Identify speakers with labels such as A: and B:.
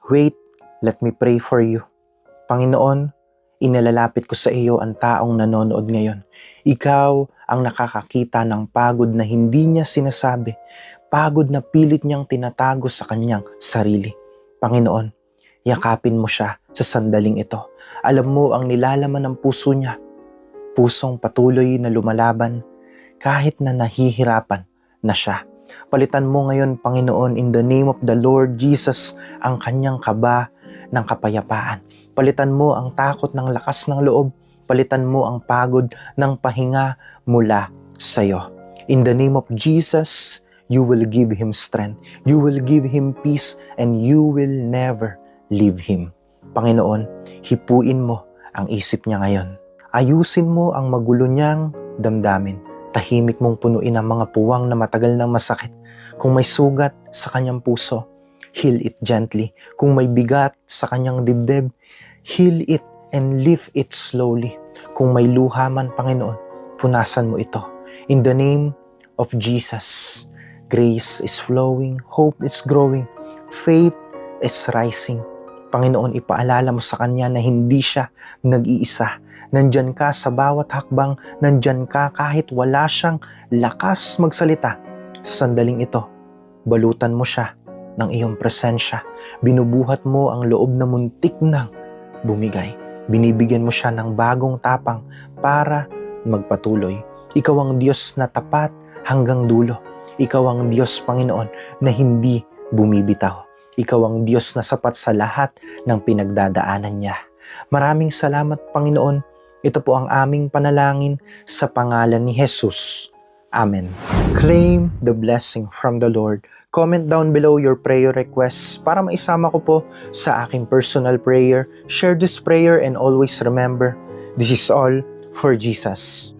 A: Wait, let me pray for you. Panginoon, inalalapit ko sa iyo ang taong nanonood ngayon. Ikaw ang nakakakita ng pagod na hindi niya sinasabi, pagod na pilit niyang tinatago sa kanyang sarili. Panginoon, yakapin mo siya sa sandaling ito. Alam mo ang nilalaman ng puso niya, pusong patuloy na lumalaban kahit na nahihirapan na siya. Palitan mo ngayon, Panginoon, in the name of the Lord Jesus, ang kanyang kaba ng kapayapaan. Palitan mo ang takot ng lakas ng loob. Palitan mo ang pagod ng pahinga mula sa iyo. In the name of Jesus, you will give him strength. You will give him peace and you will never leave him. Panginoon, hipuin mo ang isip niya ngayon. Ayusin mo ang magulo niyang damdamin. Tahimik mong punuin ang mga puwang na matagal nang masakit. Kung may sugat sa kanyang puso, heal it gently. Kung may bigat sa kanyang dibdib, heal it and lift it slowly. Kung may luha man, Panginoon, punasan mo ito. In the name of Jesus, grace is flowing, hope is growing, faith is rising. Panginoon, ipaalala mo sa kanya na hindi siya nag-iisa. Nandyan ka sa bawat hakbang, nandyan ka kahit wala siyang lakas magsalita. Sa sandaling ito, balutan mo siya ng iyong presensya. Binubuhat mo ang loob na muntik nang bumigay. Binibigyan mo siya ng bagong tapang para magpatuloy. Ikaw ang Diyos na tapat hanggang dulo. Ikaw ang Diyos, Panginoon, na hindi bumibitaw. Ikaw ang Diyos na sapat sa lahat ng pinagdadaanan niya. Maraming salamat, Panginoon. Ito po ang aming panalangin sa pangalan ni Jesus. Amen. Claim the blessing from the Lord. Comment down below your prayer requests para maisama ko po sa aking personal prayer. Share this prayer and always remember, this is all for Jesus.